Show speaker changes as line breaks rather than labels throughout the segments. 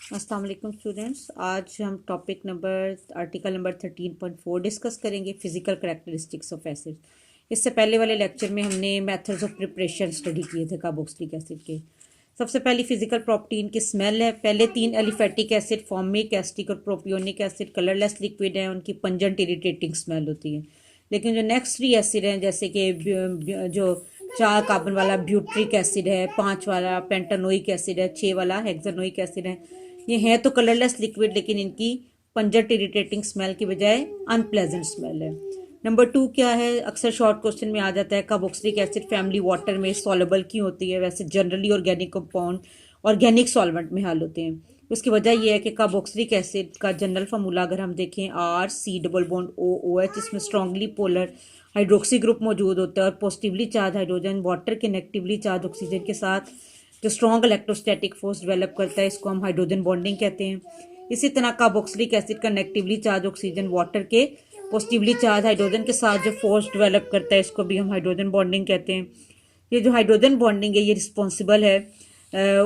अस्सलाम वालेकुम स्टूडेंट्स। आज हम आर्टिकल नंबर 13.4 डिस्कस करेंगे, फिजिकल करैक्टरिस्टिक्स ऑफ एसिड। इससे पहले वाले लेक्चर में हमने मेथड्स ऑफ प्रिपरेशन स्टडी किए थे कार्बोक्सिलिक एसिड के। सबसे पहली फिजिकल प्रॉपर्टी इनकी स्मेल है। पहले तीन एलिफेटिक एसिड फॉर्मिक एसिटिक और प्रोपियोनिक एसिड कलरलेस लिक्विड हैं, उनकी पंजेंट इरिटेटिंग स्मेल होती है। लेकिन जो नेक्स्ट थ्री एसिड हैं, जैसे कि जो 4 कार्बन वाला ब्यूट्रिक एसिड है, 5 वाला पेंटानोइक एसिड है, 6 वाला हेक्सानोइक एसिड है, ये हैं तो कलरलेस लिक्विड, लेकिन इनकी पंजेंट इरिटेटिंग स्मेल की बजाय अनप्लेजेंट स्मेल है। नंबर 2 क्या है, अक्सर शॉर्ट क्वेश्चन में आ जाता है, कार्बोक्सिलिक एसिड फैमिली वाटर में सॉल्युबल क्यों होती है। वैसे generally organic compound organic solvent में हल होते हैं। उसकी वजह यह है कि कार्बोक्सिलिक एसिड का जनरल फार्मूला अगर हम देखें, RC डबल बॉन्ड OOH, इसमें स्ट्रांगली पोलर हाइड्रोक्सी ग्रुप मौजूद होता है और पॉजिटिवली चार्ज हाइड्रोजन वाटर के नेगेटिवली चार्ज ऑक्सीजन के साथ जो स्ट्रॉन्ग इलेक्ट्रोस्टैटिक फोर्स डेवलप करता है, इसको हम हाइड्रोजन बॉन्डिंग कहते हैं। इसी तरह कार्बोक्सिलिक एसिड का नेगेटिवली चार्ज ऑक्सीजन वाटर के पॉजिटिवली चार्ज हाइड्रोजन के साथ जो फोर्स डेवलप करता है, इसको भी हम हाइड्रोजन बॉन्डिंग कहते हैं। ये जो हाइड्रोजन बॉन्डिंग है, ये रिस्पॉन्सिबल है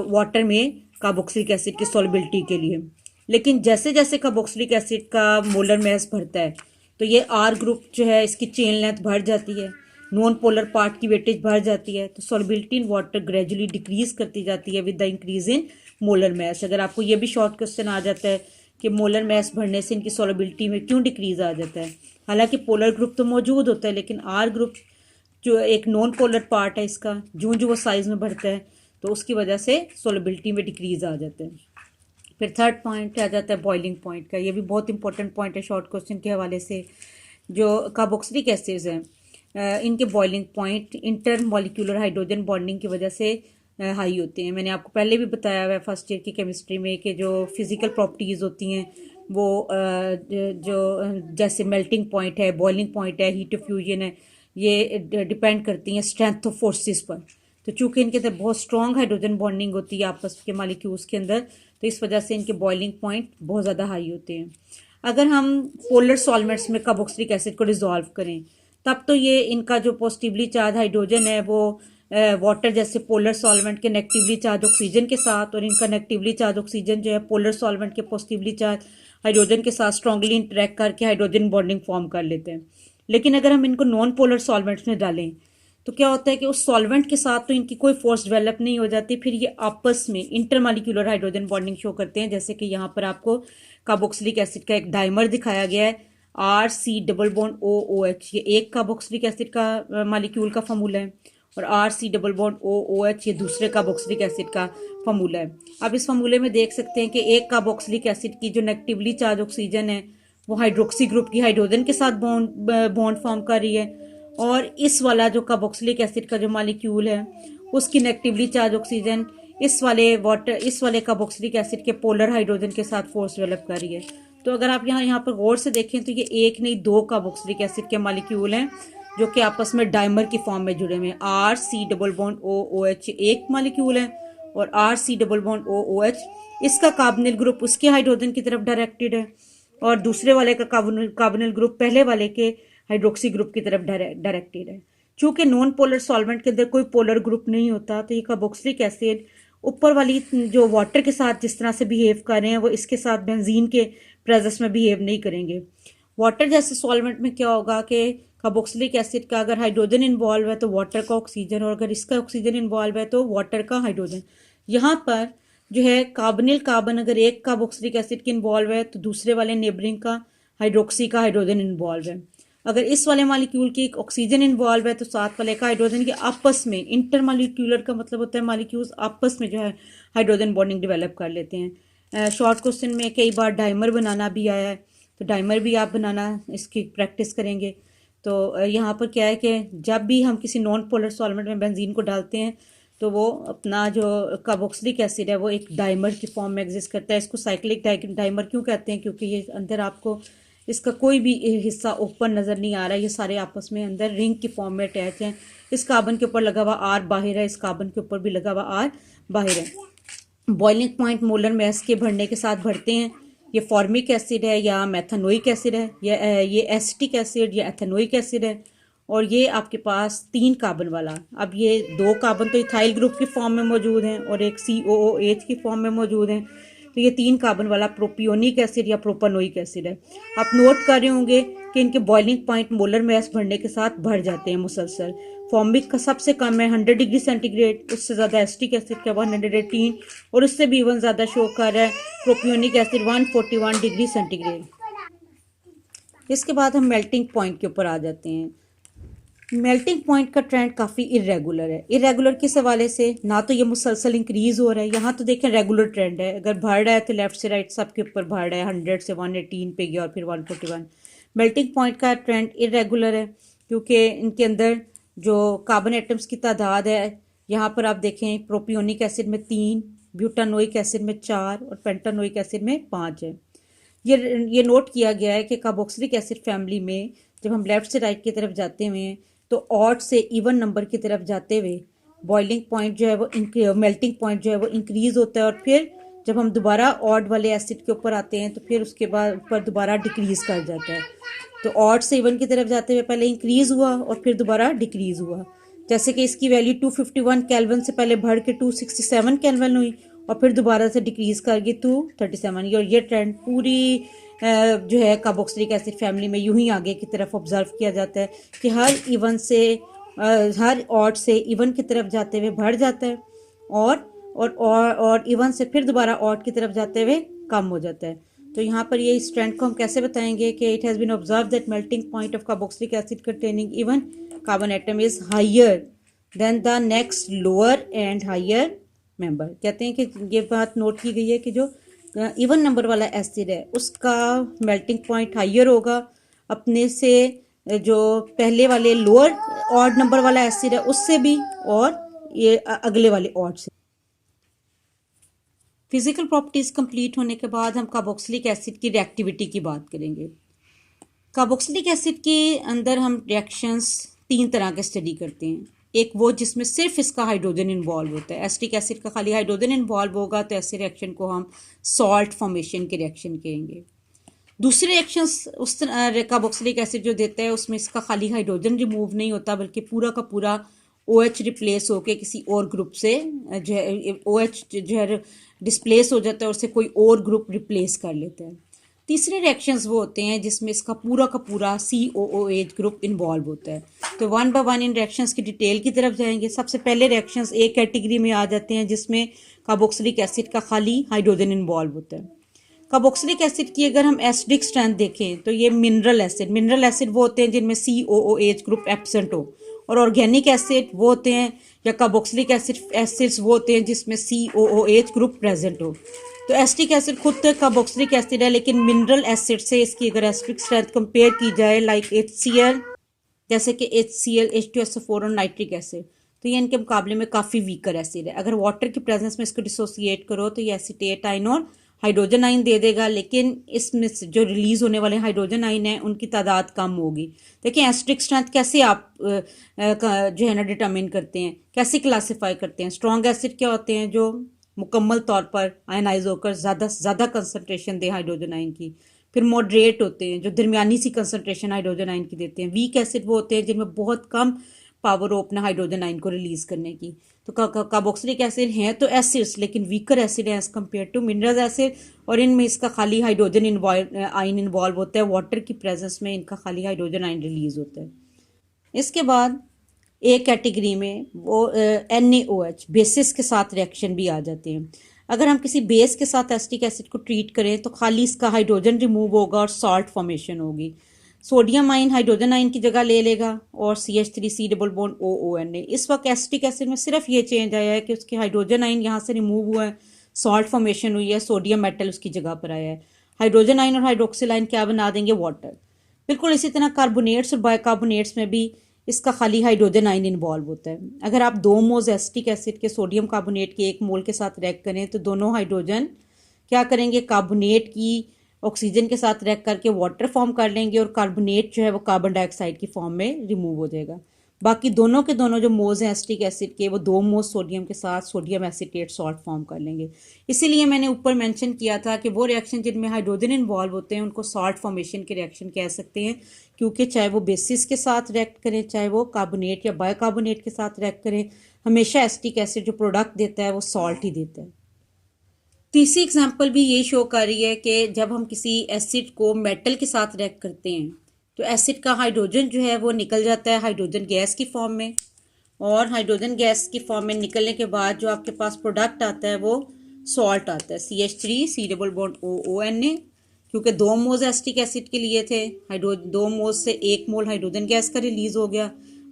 वाटर में कार्बोक्सिलिक एसिड की सॉल्युबिलिटी के लिए। लेकिन जैसे जैसे कार्बोक्सिलिक एसिड का मोलर मास बढ़ता है, तो ये आर ग्रुप जो है, इसकी चेन लेंथ बढ़ जाती है, नॉन पोलर पार्ट की वेटेज बढ़ जाती है, तो solubility in water gradually decrease करती जाती है with the increase in molar mass. अगर आपको ये भी शॉर्ट क्वेश्चन आ जाता है कि मोलर मास बढ़ने से इनकी सॉल्युबिलिटी में क्यों डिक्रीज आ जाता है, हालांकि पोलर ग्रुप तो मौजूद होता है, लेकिन आर ग्रुप जो एक नॉन पोलर पार्ट है इसका, जो जो वो साइज में बढ़ता है, तो उसकी वजह से सॉल्युबिलिटी में डिक्रीज आ जाता है। फिर थर्ड पॉइंट आ जाता है बॉइलिंग पॉइंट का। ये भी बहुत इंपॉर्टेंट पॉइंट है शॉर्ट क्वेश्चन के हवाले से। जो कार्बोक्सिलिक एसिड्स हैं, इनके boiling point inter molecular hydrogen bonding की वजह से हाई होते हैं। मैंने आपको पहले भी बताया हुआ है फर्स्ट ईयर की केमिस्ट्री में कि जो फिजिकल प्रॉपर्टीज़ होती हैं वो जो जैसे मेल्टिंग पॉइंट है, बॉइलिंग पॉइंट है, हीट ऑफ फ्यूजन है, ये डिपेंड करती हैं स्ट्रेंथ ऑफ फोर्सेस पर। तो चूंकि इनके अंदर बहुत स्ट्रॉन्ग हाइड्रोजन बॉन्डिंग होती है आपस के मॉलिक्यूल्स के अंदर, तो इस वजह से इनके बॉइलिंग पॉइंट बहुत ज़्यादा हाई होते हैं। अगर हम पोलर सॉल्वेंट्स में कार्बोक्सिलिक एसिड को डिजोल्व करें, तब तो ये इनका जो पॉजिटिवली चार्ज हाइड्रोजन है वो वाटर जैसे पोलर सॉल्वेंट के नेगेटिवली चार्ज ऑक्सीजन के साथ, और इनका नेगेटिवली चार्ज ऑक्सीजन जो है पोलर सॉल्वेंट के पॉजिटिवली चार्ज हाइड्रोजन के साथ स्ट्रांगली इंटरेक्ट करके हाइड्रोजन बॉन्डिंग फॉर्म कर लेते हैं। लेकिन अगर हम इनको नॉन पोलर सॉल्वेंट्स में डालें, तो क्या होता है कि उस सॉल्वेंट के साथ तो इनकी कोई फोर्स डेवलप नहीं हो जाती, फिर ये आपस में इंटरमॉलिक्यूलर हाइड्रोजन बॉन्डिंग शो करते हैं। जैसे कि यहाँ पर आपको कार्बोक्सिलिक एसिड का एक डाइमर दिखाया गया है, RC डबल बॉन्ड OOH, ये एक कार्बोक्सिलिक एसिड का मॉलिक्यूल का फार्मूला है, और RC डबल बॉन्ड OOH ये दूसरे कार्बोक्सिलिक एसिड का फार्मूला है। अब इस फार्मूले में देख सकते हैं कि एक कार्बोक्सिलिक एसिड की जो नेगेटिवली चार्ज ऑक्सीजन है वो हाइड्रोक्सी ग्रुप की हाइड्रोजन के साथ बॉन्ड फॉर्म कर रही है, और इस वाला जो कार्बोक्सिलिक एसिड का जो मॉलिक्यूल है उसकी नेगेटिवली चार्ज ऑक्सीजन इस वाले कार्बोक्सिलिक एसिड के पोलर हाइड्रोजन के साथ फोर्स डेवलप कर रही है। तो अगर आप यहाँ पर गौर से देखें, तो ये एक नहीं 2 कार्बोक्सिलिक एसिड के मॉलिक्यूल हैं जो कि आपस में डाइमर की फॉर्म में जुड़े हुए हैं। RC डबल बॉन्ड OOH एक मॉलिक्यूल है, और RC डबल बॉन्ड OOH इसका कार्बोनिल ग्रुप उसके हाइड्रोजन की तरफ डायरेक्टेड है, और दूसरे वाले का कार्बोनिल ग्रुप पहले वाले के हाइड्रोक्सी ग्रुप की तरफ डायरेक्टेड है। चूंकि नॉन पोलर सॉल्वेंट के अंदर कोई पोलर ग्रुप नहीं होता, तो ये कार्बोक्सिलिक एसिड ऊपर वाली जो वाटर के साथ जिस तरह से बिहेव कर रहे हैं, वो इसके साथ बेंजीन के प्रेजेंस में बिहेव नहीं करेंगे। वाटर जैसे सॉल्वेंट में क्या होगा कि कार्बोक्सिलिक एसिड का अगर हाइड्रोजन इन्वॉल्व है तो वाटर का ऑक्सीजन, और अगर इसका ऑक्सीजन इन्वॉल्व है तो वाटर का हाइड्रोजन। यहाँ पर जो है कार्बोनिल कार्बन, अगर एक कार्बोक्सिलिक एसिड की इन्वॉल्व है तो दूसरे वाले नेबरिंग का हाइड्रोक्सी का हाइड्रोजन इन्वॉल्व है। अगर इस वाले मॉलिक्यूल की एक ऑक्सीजन इन्वॉल्व है तो साथ वाले का हाइड्रोजन के आपस में, इंटरमॉलिक्यूलर का मतलब होता है मॉलिक्यूल्स आपस में जो है हाइड्रोजन बॉन्डिंग डेवलप कर लेते हैं। शॉर्ट क्वेश्चन में कई बार डाइमर बनाना भी आया है, तो डाइमर भी आप बनाना इसकी प्रैक्टिस करेंगे। तो यहाँ पर क्या है कि जब भी हम किसी नॉन पोलर सॉल्वेंट में बेंजीन को डालते हैं, तो वो अपना जो कार्बोक्सिलिक एसिड है वो एक डाइमर की फॉर्म में एग्जिस्ट करता है। इसको साइक्लिक डाइमर क्यों कहते हैं, क्योंकि ये अंदर आपको इसका कोई भी हिस्सा ओपन नज़र नहीं आ रहा है, ये सारे आपस में अंदर रिंग की फॉर्म में अटैच हैं। इस कार्बन के ऊपर लगा हुआ R बाहर है, इस कार्बन के ऊपर भी लगा हुआ R बाहर है। बॉइलिंग पॉइंट मोलर मास के बढ़ने के साथ बढ़ते हैं। ये फॉर्मिक एसिड है या मेथानोइक एसिड है, या ये एसिटिक एसिड या एथेनोइक एसिड है, और ये आपके पास 3 कार्बन वाला। अब ये 2 कार्बन तो इथाइल ग्रुप की फॉर्म में मौजूद हैं और एक COOH की फॉर्म में मौजूद हैं, तो ये 3 कार्बन वाला प्रोपियोनिक एसिड या प्रोपानोइक एसिड है। आप नोट कर रहे होंगे कि इनके बॉइलिंग पॉइंट मोलर मास बढ़ने के साथ बढ़ जाते हैं मुसलसल। फॉर्मिक का सबसे कम है 100 डिग्री सेंटीग्रेड, उससे ज़्यादा एसिटिक एसिड का 118, और उससे भी इवन ज़्यादा शो कर रहा है प्रोपियोनिक एसिड 141 डिग्री सेंटीग्रेड। इसके बाद हम मेल्टिंग पॉइंट के ऊपर आ जाते हैं। मेल्टिंग पॉइंट का ट्रेंड काफ़ी इरेगुलर है। इरेगुलर किस हवाले से, ना तो ये मुसलसल इंक्रीज हो रहा है, यहाँ तो देखें रेगुलर ट्रेंड है, अगर बढ़ रहा है तो लेफ्ट से राइट सबके ऊपर बढ़ रहा है, 100 से 118 पे गया और फिर 141। मेल्टिंग पॉइंट का ट्रेंड इरेगुलर है क्योंकि इनके अंदर जो कार्बन एटम्स की तादाद है, यहाँ पर आप देखें प्रोपियोनिक एसिड में 3, ब्यूटानोइक एसिड में 4 और पेंटानोइक एसिड में 5 है। ये नोट किया गया है कि कार्बोक्सिलिक एसिड फैमिली में जब हम लेफ्ट से राइट की तरफ जाते हुए तो ऑड से इवन नंबर की तरफ जाते हुए बॉइलिंग पॉइंट जो है वो मेल्टिंग पॉइंट जो है वो इंक्रीज होता है, और फिर जब हम दोबारा ऑड वाले एसिड के ऊपर आते हैं तो फिर उसके बाद ऊपर दोबारा डिक्रीज कर जाता है। तो ऑड से इवन की तरफ जाते हुए पहले इंक्रीज हुआ और फिर दोबारा डिक्रीज हुआ। जैसे कि इसकी वैल्यू 251 केल्विन से पहले बढ़ के 267 केल्विन हुई और फिर दोबारा से डिक्रीज कर गई 237। और ये ट्रेंड पूरी जो है कार्बोक्सिलिक एसिड फैमिली में यूं ही आगे की तरफ ऑब्जर्व किया जाता है कि हर ऑड से इवन की तरफ जाते हुए बढ़ जाता है और इवन से फिर दोबारा ऑड की तरफ जाते हुए कम हो जाता है। तो यहाँ पर ये इस ट्रेंड को हम कैसे बताएंगे कि it has been observe that melting point of carboxylic acid containing even carbon atom is higher than the next lower and higher member. कहते हैं कि ये बात नोट की गई है कि जो इवन नंबर वाला एसिड है उसका मेल्टिंग पॉइंट हायर होगा अपने से, जो पहले वाले लोअर ऑड नंबर वाला एसिड है उससे भी, और ये अगले वाले ऑड से। फिजिकल प्रॉपर्टीज कंप्लीट होने के बाद हम कार्बोक्सिलिक एसिड की रिएक्टिविटी की बात करेंगे। कार्बोक्सिलिक एसिड के अंदर हम रिएक्शंस 3 तरह के स्टडी करते हैं। एक वो जिसमें सिर्फ इसका हाइड्रोजन इन्वॉल्व होता है, एसिटिक एसिड का खाली हाइड्रोजन इन्वॉल्व होगा तो ऐसे रिएक्शन को हम सॉल्ट फॉर्मेशन के रिएक्शन कहेंगे। दूसरे रिएक्शंस उस कार्बोक्सिलिक एसिड जो देता है उसमें इसका खाली हाइड्रोजन रिमूव नहीं होता बल्कि पूरा का पूरा OH रिप्लेस होके किसी और ग्रुप से जो है OH जो है डिस्प्लेस हो जाता है और उससे कोई और ग्रुप रिप्लेस कर लेता है। तीसरे रिएक्शंस वो होते हैं जिसमें इसका पूरा का पूरा COOH ग्रुप इन्वॉल्व होता है। तो one by one in reactions की डिटेल की तरफ जाएंगे। सबसे पहले रिएक्शंस एक कैटेगरी में आ जाते हैं जिसमें कार्बोक्सिलिक एसिड का खाली हाइड्रोजन इन्वॉल्व होता है। कार्बोक्सिलिक एसिड की अगर हम एसिडिक स्ट्रेंथ देखें तो ये मिनरल एसिड वो होते हैं जिनमें COOH ग्रुप एब्सेंट हो, और ऑर्गेनिक एसिड वो होते हैं या कार्बोक्सिलिक एसिड्स वो होते हैं जिसमें COOH ग्रुप प्रेजेंट हो। तो एसिटिक एसिड खुद तो कार्बोक्सिलिक एसिड है, लेकिन मिनरल एसिड से इसकी अगर एसिडिक स्ट्रेंथ कंपेयर की जाए लाइक HCl, जैसे कि HCl, H2SO4 और नाइट्रिक एसिड, तो ये इनके मुकाबले में काफ़ी वीकर एसिड है। अगर वाटर की प्रेजेंस में इसको डिसोसिएट करो तो ये एसीटेट आइन और हाइड्रोजन आइन दे देगा, लेकिन इसमें जो रिलीज होने वाले हाइड्रोजन आइन है उनकी तादाद कम होगी। देखिए एसिडिक स्ट्रेंथ कैसे आप जो है ना डिटरमिन करते हैं, कैसे क्लासीफाई करते हैं। स्ट्रॉन्ग एसिड क्या होते हैं जो मुकम्मल तौर पर आयनाइज होकर ज़्यादा से ज़्यादा कंसनट्रेशन दें हाइड्रोजन आइन की। फिर मॉडरेट होते हैं जो दरमियानी सी कंसनट्रेशन हाइड्रोजन आइन की देते हैं। वीक एसिड वो होते हैं जिनमें बहुत कम पावर हो अपना हाइड्रोजन आइन को रिलीज करने की। तो कार्बोक्सिलिक एसिड हैं तो एसिड्स, लेकिन वीकर एसिड है as compare to mineral acid, और इनमें इसका खाली हाइड्रोजन आइन इन्वॉल्व होता है। वाटर की प्रेजेंस में इनका खाली हाइड्रोजन आइन रिलीज होता है। इसके बाद एक कैटेगरी में वो NaOH बेसिस के साथ रिएक्शन भी आ जाते हैं। अगर हम किसी बेस के साथ एसिटिक एसिड को ट्रीट करें तो खाली इसका हाइड्रोजन रिमूव होगा और सॉल्ट फॉर्मेशन होगी। सोडियम आइन हाइड्रोजन आइन की जगह ले लेगा और CH3C डबल बॉन्ड OONA। इस वक्त एसिटिक एसिड में सिर्फ ये चेंज आया है कि उसके हाइड्रोजन आइन यहाँ से रिमूव हुआ है, सॉल्ट फॉर्मेशन हुई है, सोडियम मेटल उसकी जगह पर आया है। हाइड्रोजन आइन और हाइड्रोक्सिल आइन क्या बना देंगे, वाटर। बिल्कुल इसी तरह कार्बोनेट्स और बाइकार्बोनेट्स में भी इसका खाली हाइड्रोजन आइन इन्वॉल्व होता है। अगर आप 2 मोल्स एसिटिक एसिड के सोडियम कार्बोनेट के 1 मोल के साथ रिएक्ट करें तो दोनों हाइड्रोजन क्या करेंगे, कार्बोनेट की ऑक्सीजन के साथ रिएक्ट करके वाटर फॉर्म कर लेंगे और कार्बोनेट जो है वो कार्बन डाइऑक्साइड की फॉर्म में रिमूव हो जाएगा। बाकी दोनों के दोनों जो मोल्स हैं एसिटिक एसिड के वो 2 मोल्स सोडियम के साथ सोडियम एसीटेट सॉल्ट फॉर्म कर लेंगे। इसीलिए मैंने ऊपर मेंशन किया था कि वो रिएक्शन जिनमें हाइड्रोजन इन्वॉल्व होते हैं उनको सॉल्ट फॉर्मेशन के रिएक्शन कह सकते हैं, क्योंकि चाहे वो बेसिस के साथ रिएक्ट करें चाहे वो कार्बोनेट या बाइकार्बोनेट के साथ रिएक्ट करें, हमेशा एसिटिक एसिड जो प्रोडक्ट देता है वो सॉल्ट ही देता है। तीसरी एग्जांपल भी ये शो कर रही है कि जब हम किसी एसिड को मेटल के साथ रिएक्ट करते हैं तो एसिड का हाइड्रोजन जो है वो निकल जाता है हाइड्रोजन गैस की फॉर्म में, और हाइड्रोजन गैस की फॉर्म में निकलने के बाद जो आपके पास प्रोडक्ट आता है वो सॉल्ट आता है CH3 C double bond OONA, क्योंकि 2 मोल्स एसिटिक एसिड के लिए थे, हाइड्रो 2 मोल्स से 1 मोल हाइड्रोजन गैस का रिलीज हो गया,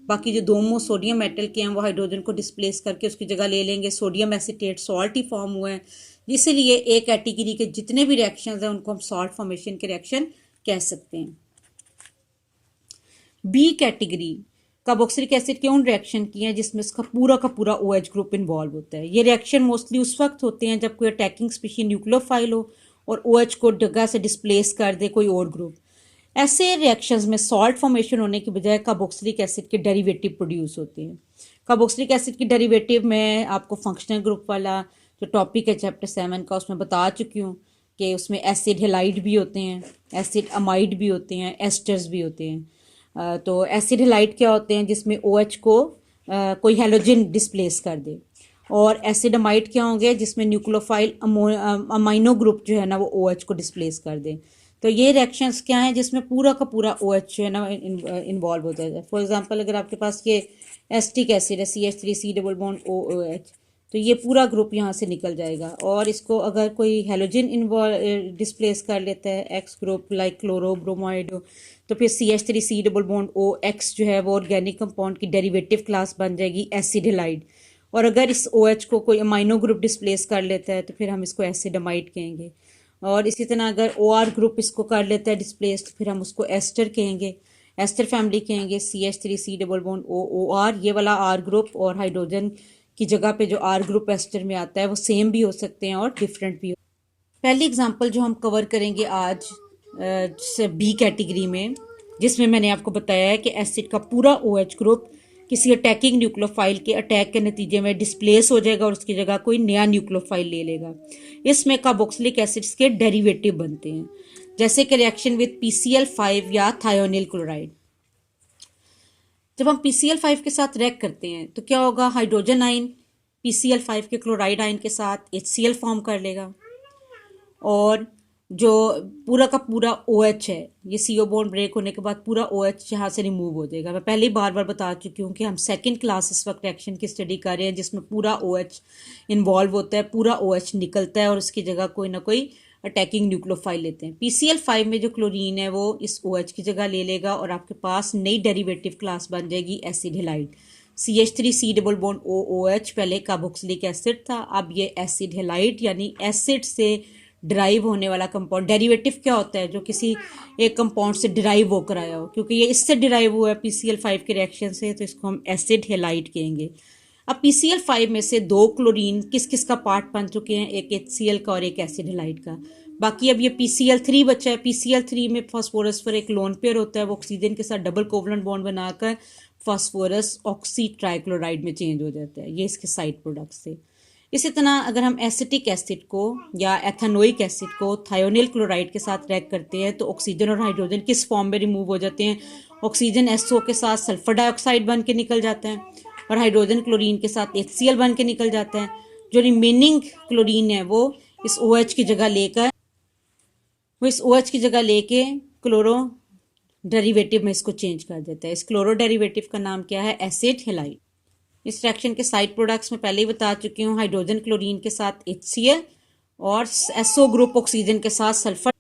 बाकी जो 2 मोल सोडियम मेटल के हैं वो हाइड्रोजन को डिस्प्लेस करके उसकी जगह ले लेंगे, सोडियम एसीटेट सॉल्ट ही फॉर्म हुए हैं। इसीलिए ए कैटेगरी के जितने भी रिएक्शंस हैं उनको हम सॉल्ट फॉर्मेशन के रिएक्शन कह सकते हैं। बी कैटेगरी कार्बोक्सिलिक एसिड के उन रिएक्शन की हैं जिसमें इसका पूरा का पूरा OH ग्रुप इन्वॉल्व होता है। ये रिएक्शन मोस्टली उस वक्त होते हैं जब कोई अटैकिंग स्पीशीज न्यूक्लियोफाइल हो और OH को जगह से डिस्प्लेस कर दे कोई और ग्रुप। ऐसे रिएक्शंस में सॉल्ट फॉर्मेशन होने की बजाय कार्बोक्सिलिक एसिड के डेरिवेटिव प्रोड्यूस होते हैं। कार्बोक्सिलिक एसिड के डेरिवेटिव में आपको फंक्शनल ग्रुप वाला जो टॉपिक है चैप्टर 7 का उसमें बता चुकी हूँ कि उसमें एसिड हेलाइड भी होते हैं, एसिड अमाइड भी होते हैं, एस्टर्स भी होते हैं। तो एसिड हेलाइड क्या होते हैं जिसमें OH को कोई हेलोजन डिस्प्लेस कर दे, और एसिड अमाइड क्या होंगे जिसमें न्यूक्लियोफाइल अमाइनो ग्रुप जो है ना वो OH को डिस्प्लेस कर दे। तो ये रिएक्शंस क्या हैं जिसमें पूरा का पूरा OH जो है ना इन्वॉल्व होता है। फॉर एग्जांपल अगर आपके पास ये एसिटिक एसिड है CH3 C double bond OOH, तो ये पूरा ग्रुप यहाँ से निकल जाएगा, और इसको अगर कोई हेलोजन इन्वॉल्व डिस्प्लेस कर लेता है x group like chloro bromide, तो फिर CH3 C double bond OX जो है वो ऑर्गेनिक कंपाउंड की डेरिवेटिव क्लास बन जाएगी एसिड हेलाइड। और अगर इस OH को कोई अमाइनो ग्रुप डिस्प्लेस कर लेता है तो फिर हम इसको एसिड अमाइड कहेंगे। और इसी तरह अगर OR ग्रुप इसको कर लेता है डिस्प्लेस तो फिर हम उसको एस्टर कहेंगे, एस्टर फैमिली कहेंगे CH3 C double bond OR। ये वाला R ग्रुप और हाइड्रोजन की जगह पे जो R ग्रुप एस्टर में आता है वो सेम भी हो सकते हैं और डिफरेंट भी। पहली एग्जांपल जो हम कवर करेंगे आज बी कैटेगरी में, जिसमें मैंने आपको बताया है कि एसिड का पूरा OH ग्रुप किसी अटैकिंग न्यूक्लियोफाइल के अटैक के नतीजे में डिस्प्लेस हो जाएगा और उसकी जगह कोई नया न्यूक्लियोफाइल ले लेगा। इसमें कार्बोक्सिलिक एसिड्स के डेरिवेटिव बनते हैं, जैसे कि रिएक्शन विद PCl5 या थायोनिल क्लोराइड। जब हम PCl5 के साथ रिएक्ट करते हैं तो क्या होगा, हाइड्रोजन आयन PCl5 के क्लोराइड आयन के साथ HCl फॉर्म कर लेगा, और जो पूरा का पूरा OH है ये CO बॉन्ड ब्रेक होने के बाद पूरा OH यहाँ से रिमूव हो जाएगा। मैं पहले ही बार बार बता चुकी हूँ कि हम सेकंड क्लास इस वक्त रिएक्शन की स्टडी कर रहे हैं जिसमें पूरा OH इन्वॉल्व होता है, पूरा OH निकलता है और उसकी जगह कोई ना कोई अटैकिंग न्यूक्लियोफाइल लेते हैं। PCl5 में जो क्लोरीन है वो इस OH की जगह ले लेगा और आपके पास नई डेरिवेटिव क्लास बन जाएगी acid halide. CH3 C double bond OOH पहले कार्बोक्सिलिक एसिड था, अब ये एसिड हेलाइड यानी एसिड से डिराइव होने वाला कंपाउंड। डेरिवेटिव क्या होता है, जो किसी एक कंपाउंड से डिराइव होकर आया हो, क्योंकि ये इससे डिराइव हुआ है PCl5 के रिएक्शन से, तो इसको हम एसिड हेलाइड कहेंगे। अब PCl5 में से 2 क्लोरीन किस किस का पार्ट बन चुके हैं, एक HCl का और एक एसिड हेलाइड का। बाकी अब ये PCl3 बचा है। PCl3 में फास्फोरस पर एक लोन पेयर होता है, वो ऑक्सीजन के साथ डबल कोवलेंट बॉन्ड बनाकर फास्फोरस ऑक्सी ट्राइक्लोराइड में चेंज हो जाता है। ये इसके साइड प्रोडक्ट्स थे। इसी तरह अगर हम एसिटिक एसिड को या एथेनोइक एसिड को थायोनिल क्लोराइड के साथ रिएक्ट करते हैं तो ऑक्सीजन और हाइड्रोजन किस फॉर्म में रिमूव हो जाते हैं, ऑक्सीजन SO के साथ सल्फर डाइऑक्साइड बन के निकल जाता है और हाइड्रोजन क्लोरीन के साथ HCl बन के निकल जाता है। जो रिमेनिंग क्लोरीन है वो इस OH की जगह लेके क्लोरो डेरिवेटिव में इसको चेंज कर देता है। इस क्लोरो डेरिवेटिव का नाम क्या है, एसिड हेलाइड। इस रिएक्शन के साइड प्रोडक्ट्स में पहले ही बता चुकी हूँ, हाइड्रोजन क्लोरीन के साथ HCl और SO ग्रुप ऑक्सीजन के साथ सल्फर।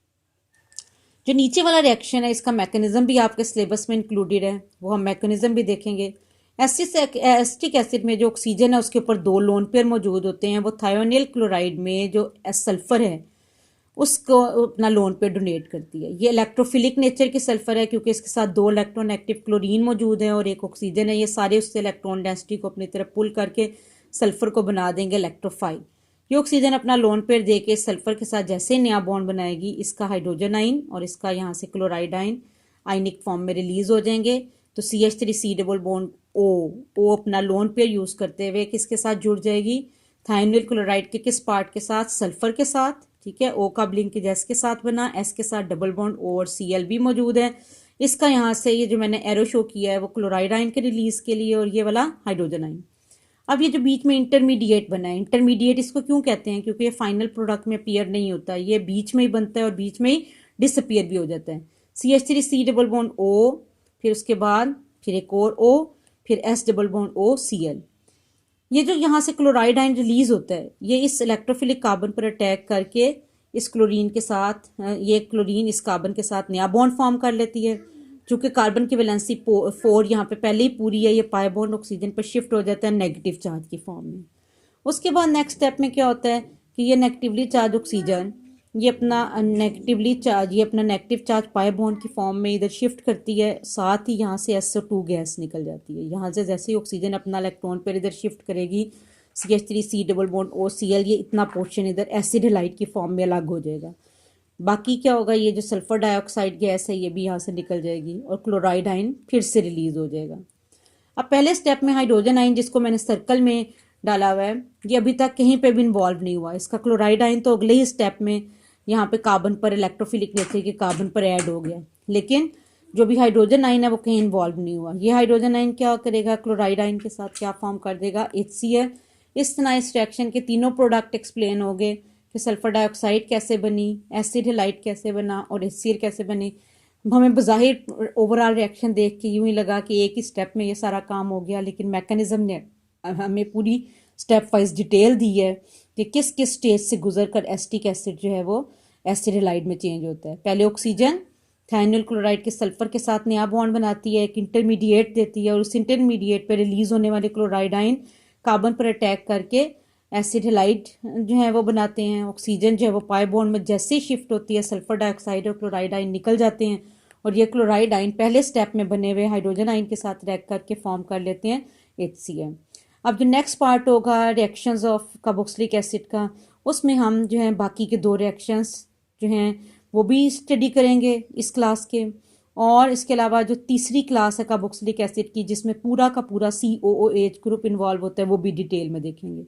जो नीचे वाला रिएक्शन है इसका मैकेनिज्म भी आपके सिलेबस में इंक्लूडेड है, वो हम मैकेनिज्म भी देखेंगे। एसिटिक एसिड में जो ऑक्सीजन है उसके ऊपर 2 लोन पेयर मौजूद होते हैं, वो थायोनिल क्लोराइड में जो सल्फर है उसको अपना लोन पेयर डोनेट करती है। ये इलेक्ट्रोफिलिक नेचर की सल्फर है क्योंकि इसके साथ 2 इलेक्ट्रॉन एक्टिव क्लोरीन मौजूद है और एक ऑक्सीजन है। ये सारे उससे इलेक्ट्रॉन डेंसिटी को अपनी तरफ पुल करके सल्फर को बना देंगे इलेक्ट्रोफाइल। ये ऑक्सीजन अपना लोन पेयर दे के सल्फर के साथ जैसे नया बॉन्ड बनाएगी, इसका हाइड्रोजन आइन और इसका यहाँ से क्लोराइड आइन आइनिक फॉर्म में रिलीज हो जाएंगे। तो CH3 C double bond O अपना लोन पेयर यूज करते हुए किसके साथ जुड़ जाएगी, थायोनिल क्लोराइड के किस पार्ट के साथ, सल्फर के साथ। ठीक है, O का ब्लिंक S के साथ बना, S के साथ डबल बॉन्ड O और Cl भी मौजूद है। इसका यहाँ से ये जो मैंने एरो शो किया है वो क्लोराइड आइन के रिलीज के लिए और ये वाला हाइड्रोजन आइन। अब ये जो बीच में इंटरमीडिएट बना है, इंटरमीडिएट इसको क्यों कहते हैं, क्योंकि ये फाइनल प्रोडक्ट में अपीयर नहीं होता, ये बीच में ही बनता है और बीच में ही डिसअपीयर भी हो जाता है। CH3 डबल बॉन्ड O, फिर उसके बाद फिर एक और O, फिर S double bond O Cl। ये जो यहाँ से क्लोराइड आयन रिलीज होता है, ये इस इलेक्ट्रोफिलिक कार्बन पर अटैक करके इस क्लोरीन के साथ, ये क्लोरीन इस कार्बन के साथ नया बॉन्ड फॉर्म कर लेती है। चूंकि कार्बन की वैलेंसी 4 यहाँ पे पहले ही पूरी है, ये पाई बॉन्ड ऑक्सीजन पर शिफ्ट हो जाता है नेगेटिव चार्ज की फॉर्म में। उसके बाद नेक्स्ट स्टेप में क्या होता है कि ये नेगेटिवली चार्ज ऑक्सीजन ये अपना नेगेटिव चार्ज पाई बॉन्ड की फॉर्म में इधर शिफ्ट करती है, साथ ही यहाँ से SO2 गैस निकल जाती है। यहाँ से जैसे ही ऑक्सीजन अपना इलेक्ट्रॉन पर इधर शिफ्ट करेगी, CH3 double bond O Cl, ये इतना पोर्शन इधर एसिड हैलाइड की फॉर्म में अलग हो जाएगा। बाकी क्या होगा, ये जो सल्फर डाइऑक्साइड गैस है ये भी यहाँ से निकल जाएगी और क्लोराइड आयन फिर से रिलीज हो जाएगा। अब पहले स्टेप में हाइड्रोजन आयन जिसको मैंने सर्कल में डाला हुआ है, ये अभी तक कहीं पे भी इन्वॉल्व नहीं हुआ। इसका क्लोराइड आयन तो अगले ही स्टेप में यहाँ पे कार्बन पर इलेक्ट्रोफिलिक नेचर के कार्बन पर ऐड हो गया, लेकिन जो भी हाइड्रोजन आयन है वो कहीं इन्वॉल्व नहीं हुआ। ये हाइड्रोजन आयन क्या करेगा, क्लोराइड आयन के साथ क्या फॉर्म कर देगा, HCl। इस तरह इस रिएक्शन के तीनों प्रोडक्ट एक्सप्लेन हो गए कि सल्फर डाइऑक्साइड कैसे बनी, एसिड हैलाइड कैसे बना और HCl कैसे बनी। हमें बज़ाहिर ओवरऑल रिएक्शन देख के यूं ही लगा कि एक ही स्टेप में ये सारा काम हो गया, लेकिन मैकेनिज्म ने हमें पूरी स्टेप वाइज डिटेल दी है कि किस किस स्टेज से गुजर कर एसिटिक एसिड जो है वो एसिड हैलाइड में चेंज होता है। पहले ऑक्सीजन थायनिल क्लोराइड के सल्फर के साथ नया बॉन्ड बनाती है, एक इंटरमीडिएट देती है और उस इंटरमीडिएट पर रिलीज होने वाले क्लोराइड आयन कार्बन पर अटैक करके एसिड हैलाइड जो है वो बनाते हैं। ऑक्सीजन जो है वो पाई बॉन्ड में जैसे ही शिफ्ट होती है, सल्फर डाइऑक्साइड और क्लोराइड आयन निकल जाते हैं और ये क्लोराइड आयन पहले स्टेप में बने हुए हाइड्रोजन आयन के साथ रिएक्ट करके फॉर्म कर लेते हैं HCl। अब जो नेक्स्ट पार्ट होगा रिएक्शंस ऑफ कार्बोक्सिलिक एसिड का, उसमें हम जो है बाकी के 2 रिएक्शंस जो हैं वो भी स्टडी करेंगे इस क्लास के, और इसके अलावा जो तीसरी क्लास है कार्बोक्सिलिक एसिड की जिसमें पूरा का पूरा COOH ग्रुप इन्वॉल्व होता है वो भी डिटेल में देखेंगे।